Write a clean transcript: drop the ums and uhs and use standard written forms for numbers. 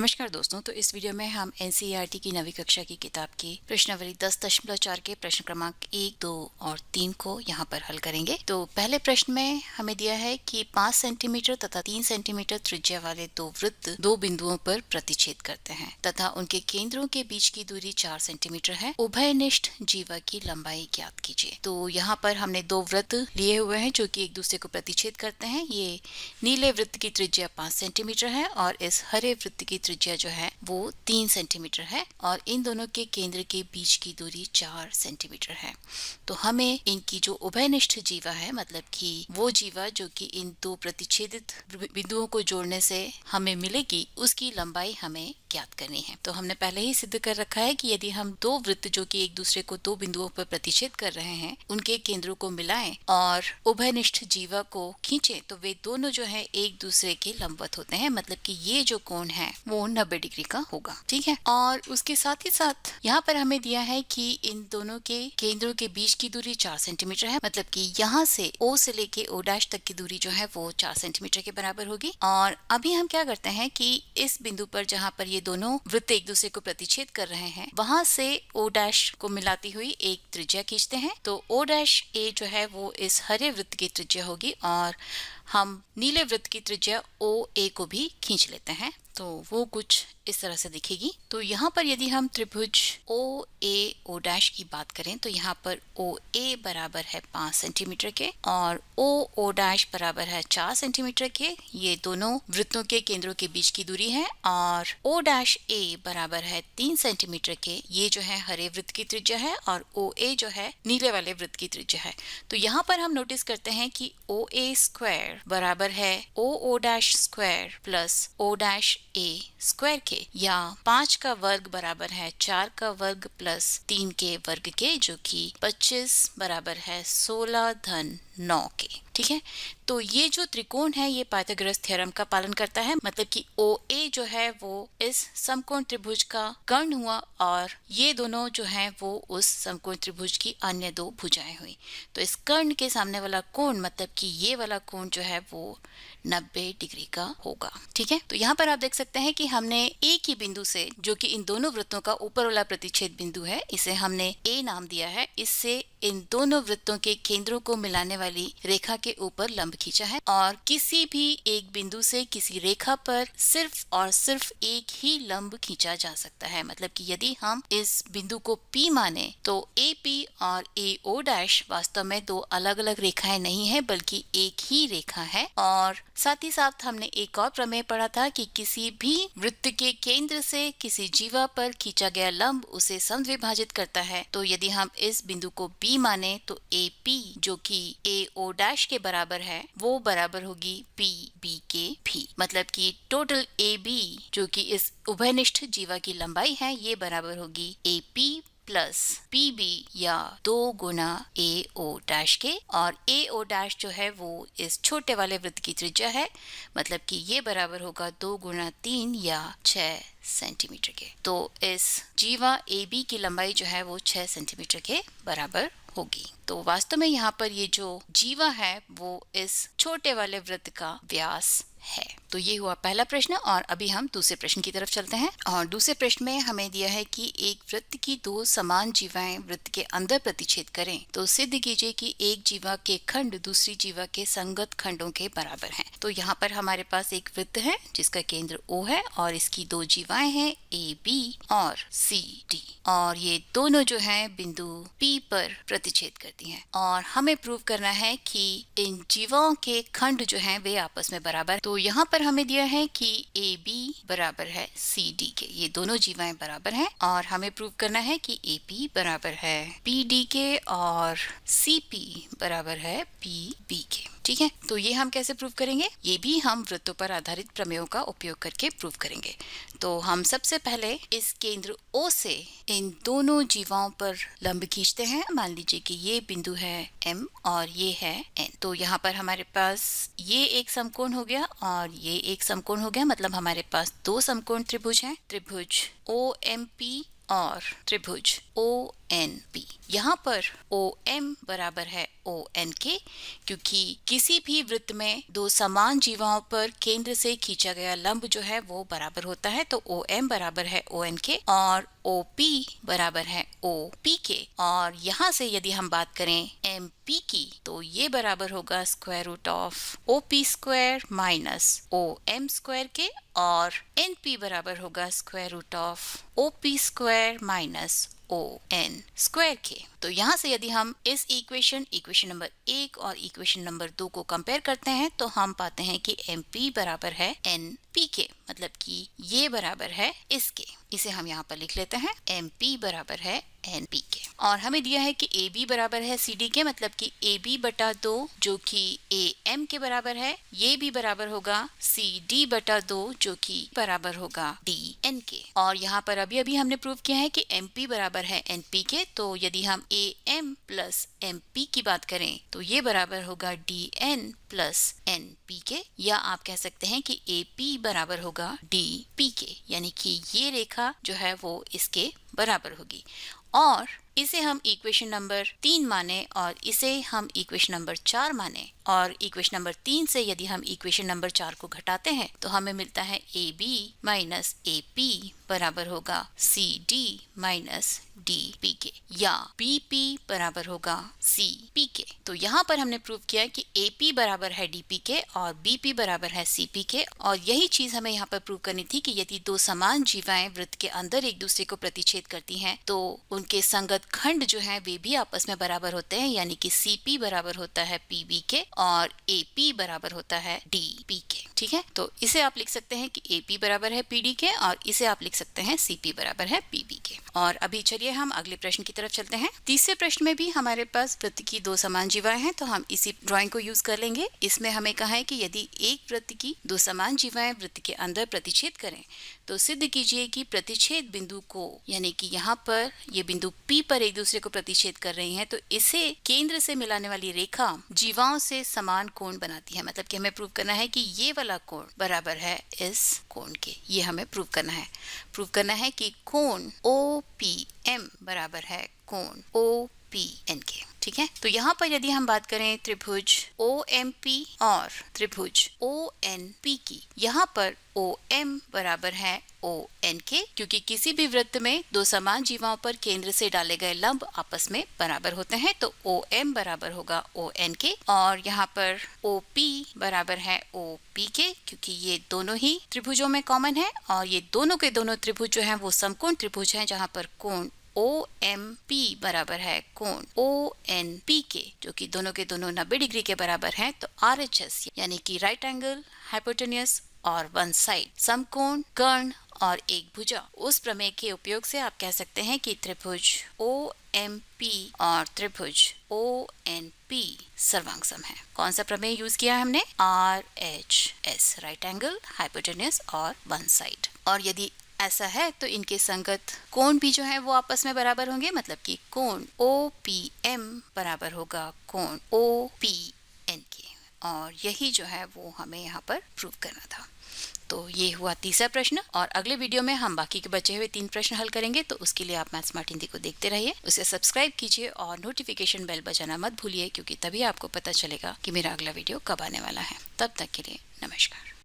नमस्कार दोस्तों। तो इस वीडियो में हम एनसीईआरटी की नवी कक्षा की किताब की प्रश्नावली 10.4 के प्रश्न क्रमांक 1, 2 और 3 को यहाँ पर हल करेंगे। तो पहले प्रश्न में हमें दिया है कि 5 सेंटीमीटर तथा 3 सेंटीमीटर त्रिज्या वाले दो वृत्त दो बिंदुओं पर प्रतिच्छेद करते हैं तथा उनके केंद्रों के बीच की दूरी 4 सेंटीमीटर है। उभयनिष्ठ जीवा की लंबाई ज्ञात कीजिए। तो यहाँ पर हमने दो वृत्त लिए हुए हैं जो कि एक दूसरे को प्रतिच्छेद करते हैं। ये नीले वृत्त की त्रिज्या 5 सेंटीमीटर है और इस हरे वृत्त की त्रिज्या जो है वो 3 सेंटीमीटर है और इन दोनों के केंद्र के बीच की दूरी 4 सेंटीमीटर है। तो हमें इनकी जो उभयनिष्ठ जीवा है, मतलब कि वो जीवा जो कि इन दो प्रतिच्छेदित बिंदुओं को जोड़ने से हमें मिलेगी, उसकी लंबाई हमें ज्ञात करनी है। तो हमने पहले ही सिद्ध कर रखा है कि यदि हम दो वृत्त जो कि एक दूसरे को दो बिंदुओं पर प्रतिच्छेद कर रहे हैं, उनके केंद्रों को मिलाएं और उभयनिष्ठ जीवा को खींचें तो वे दोनों जो है एक दूसरे के लंबवत होते हैं, मतलब कि ये जो कोण है वो 90 डिग्री का होगा। ठीक है। और उसके साथ ही साथ यहाँ पर हमें दिया है कि इन दोनों के केंद्रों के बीच की दूरी 4 सेंटीमीटर है, मतलब कि यहाँ से O से लेके O डैश तक की दूरी जो है वो 4 सेंटीमीटर के बराबर होगी। और अभी हम क्या करते हैं कि इस बिंदु पर जहाँ पर ये दोनों वृत्त एक दूसरे को प्रतिच्छेद कर रहे हैं, वहां से O डैश को मिलाती हुई एक त्रिज्या खींचते हैं। तो O डैश A जो है वो इस हरे वृत्त की त्रिज्या होगी और हम नीले वृत्त की त्रिज्या OA को भी खींच लेते हैं। तो वो कुछ इस तरह से दिखेगी। तो यहाँ पर यदि हम त्रिभुज OA O डैश की बात करें तो यहाँ पर OA बराबर है 5 सेंटीमीटर के और O डैश बराबर है 4 सेंटीमीटर के। ये दोनों वृत्तों के केंद्रों के बीच की दूरी है। और O डैश A बराबर है 3 सेंटीमीटर के। ये जो है हरे वृत्त की त्रिज्या है और OA जो है नीले वाले वृत्त की त्रिज्या है। तो यहाँ पर हम नोटिस करते हैं कि OA स्क्वायर बराबर है O dash square plus O dash A square के, या 5 का वर्ग बराबर है 4 का वर्ग प्लस 3 के वर्ग के, जो कि 25 बराबर है 16 धन 9 के। ठीक है। तो ये जो त्रिकोण है ये पाइथागोरस थ्योरम का पालन करता है, मतलब कि OA जो है वो इस समकोण त्रिभुज का कर्ण हुआ और ये दोनों जो है वो उस समकोण त्रिभुज की अन्य दो भुजाएं हुई। तो इस कर्ण के सामने वाला कोण, मतलब कि ये वाला कोण जो है वो 90 डिग्री का होगा। ठीक है। तो यहाँ पर आप देख सकते हैं कि हमने एक ही बिंदु से, जो कि इन दोनों वृत्तों का ऊपर वाला प्रतिच्छेद बिंदु है, इसे हमने A नाम दिया है। इससे इन दोनों वृत्तों के केंद्रों को मिलाने वाली रेखा के ऊपर लंब खींचा है और किसी भी एक बिंदु से किसी रेखा पर सिर्फ और सिर्फ एक ही लंब खींचा जा सकता है। मतलब कि यदि हम इस बिंदु को P माने तो AP और AO डैश वास्तव में दो अलग अलग रेखाएं नहीं है, बल्कि एक ही रेखा है। और साथ ही साथ हमने एक और प्रमेय पढ़ा था कि किसी भी वृत्त के केंद्र से किसी जीवा पर खींचा गया लंब उसे समद्विभाजित करता है। तो यदि हम इस बिंदु को B माने तो AP जो कि AO डैश के बराबर है वो बराबर होगी PB के भी। मतलब कि टोटल AB जो कि इस उभयनिष्ठ जीवा की लंबाई है ये बराबर होगी AP प्लस PB या 2 गुना AO डैश के। और AO डैश जो है वो इस छोटे वाले वृत्त की त्रिज्या है, मतलब कि ये बराबर होगा 2 गुना 3 या 6 सेंटीमीटर के। तो इस जीवा AB की लंबाई जो है वो 6 सेंटीमीटर के बराबर होगी। तो वास्तव में यहाँ पर ये जो जीवा है वो इस छोटे वाले वृत्त का व्यास है। तो ये हुआ पहला प्रश्न और अभी हम दूसरे प्रश्न की तरफ चलते हैं। और दूसरे प्रश्न में हमें दिया है कि एक वृत्त की दो समान जीवाएं वृत्त के अंदर प्रतिच्छेद करें तो सिद्ध कीजिए कि एक जीवा के खंड दूसरी जीवा के संगत खंडों के बराबर हैं। तो यहाँ पर हमारे पास एक वृत्त है जिसका केंद्र O है और इसकी दो जीवाएं हैं AB और CD और ये दोनों जो हैं बिंदु P पर प्रतिच्छेद करती हैं। और हमें प्रूव करना है कि इन जीवाओं के खंड जो हैं वे आपस में बराबर। तो यहाँ पर हमें दिया है कि AB बराबर है CD के, ये दोनों जीवाएं बराबर हैं। और हमें प्रूव करना है कि AP बराबर है PD के और CP बराबर है PB के। ठीक है। तो ये हम कैसे प्रूव करेंगे? ये भी हम वृत्तों पर आधारित प्रमेयों का उपयोग करके प्रूव करेंगे। तो हम सबसे पहले इस केंद्र O से इन दोनों जीवाओं पर लंब खींचते हैं। मान लीजिए कि ये बिंदु है M और ये है N। तो यहाँ पर हमारे पास ये एक समकोण हो गया और ये एक समकोण हो गया, मतलब हमारे पास दो समकोण त्रिभुज हैं, त्रिभुज OMP और त्रिभुज ONP। यहाँ पर OM बराबर है ON के, क्योंकि किसी भी वृत्त में दो समान जीवाओं पर केंद्र से खींचा गया लंब जो है वो बराबर होता है, तो OM बराबर है ON के और OP बराबर है OP के। और यहाँ से यदि हम बात करें MP की, तो ये बराबर होगा square root of OP square minus OM square के, और NP बराबर होगा square root of OP square minus ON square के। तो यहाँ से यदि हम इस इक्वेशन नंबर 1 और इक्वेशन नंबर 2 को कंपेयर करते हैं तो हम पाते हैं कि MP बराबर है NP के, मतलब कि ये बराबर है इसके। इसे हम यहाँ पर लिख लेते हैं, MP बराबर है NP के। और हमें दिया है कि AB बराबर है CD के, मतलब कि AB बटा 2 जो कि AM के बराबर है, ये भी बराबर होगा CD बटा 2 जो कि बराबर होगा DN के। और यहाँ पर अभी हमने प्रूव किया है कि MP बराबर है NP के, तो यदि हम AM प्लस MP की बात करें तो ये बराबर होगा DN प्लस NP के, या आप कह सकते हैं कि AP बराबर होगा DP के, यानी कि ये रेखा जो है वो इसके बराबर होगी। और इसे हम इक्वेशन नंबर 3 माने और इसे हम इक्वेशन नंबर 4 माने, और इक्वेशन नंबर 3 से यदि हम इक्वेशन नंबर 4 को घटाते हैं तो हमें मिलता है AB माइनस AP बराबर होगा CD माइनस DP के, या BP बराबर होगा CP के। तो यहाँ पर हमने प्रूव किया कि AP बराबर है DP के और BP बराबर है CP के, और यही चीज हमें यहाँ पर प्रूव करनी थी कि यदि दो समान जीवाएं वृत्त के अंदर एक दूसरे को प्रतिच्छेद करती हैं तो उनके संगत खंड जो है वे भी आपस में बराबर होते हैं, यानी कि CP बराबर होता है PB के और AP बराबर होता है DP के। ठीक है, तो इसे आप लिख सकते हैं कि AP बराबर है PD के और इसे आप लिख सकते हैं CP बराबर है PB के। और अभी चलिए हम अगले प्रश्न की तरफ चलते हैं। तीसरे प्रश्न में भी हमारे पास वृत्त की दो समान जीवाएं हैं, तो हम इसी ड्राइंग को यूज कर लेंगे। इसमें हमें कहा है कि यदि एक वृत्त की दो समान जीवाएं वृत्त के अंदर प्रतिच्छेद करें तो सिद्ध कीजिए कि प्रतिच्छेद बिंदु को, यानी कि यहाँ पर ये बिंदु P पर एक दूसरे को प्रतिच्छेद कर रही हैं, तो इसे केंद्र से मिलाने वाली रेखा जीवाओं से समान कोण बनाती है। मतलब कि हमें प्रूव करना है कि ये वाला कोण बराबर है इस कोण के, ये हमें प्रूव करना है। प्रूव करना है कि कोण OPM बराबर है कोण OPN के। ठीक है, तो यहाँ पर यदि हम बात करें त्रिभुज OMP और त्रिभुज ONP की, यहाँ पर OM बराबर है ON के, क्योंकि किसी भी वृत्त में दो समान जीवाओं पर केंद्र से डाले गए लंब आपस में बराबर होते हैं, तो OM बराबर होगा ON के। और यहाँ पर OP बराबर है OP के, क्योंकि ये दोनों ही त्रिभुजों में कॉमन है, और ये दोनों के दोनों त्रिभुज जो हैं वो समकोण त्रिभुज हैं, जहाँ पर कोण OMP बराबर है कोण ONP के, जो कि दोनों के दोनों 90 डिग्री के बराबर हैं। तो RHS यानी कि राइट एंगल, हाइपोटेन्यूज और वन साइड, समकोण, कर्ण और एक भुजा, उस प्रमेय के उपयोग से आप कह सकते हैं कि त्रिभुज OMP और त्रिभुज ONP सर्वांग है। कौन सा प्रमेय यूज किया है हमने? RHS, राइट एंगल, हाइपोटेन्यूज और वन साइड। और यदि ऐसा है तो इनके संगत कोण भी जो है वो आपस में बराबर होंगे, मतलब कि कोण OPM बराबर होगा कोण OPN के, और यही जो है वो हमें यहाँ पर प्रूव करना था। तो ये हुआ तीसरा प्रश्न, और अगले वीडियो में हम बाकी के बचे हुए 3 प्रश्न हल करेंगे। तो उसके लिए आप मैथ स्मार्ट हिंदी को देखते रहिए, उसे सब्सक्राइब कीजिए और नोटिफिकेशन बेल बजाना मत भूलिए, क्योंकि तभी आपको पता चलेगा कि मेरा अगला वीडियो कब आने वाला है। तब तक के लिए नमस्कार।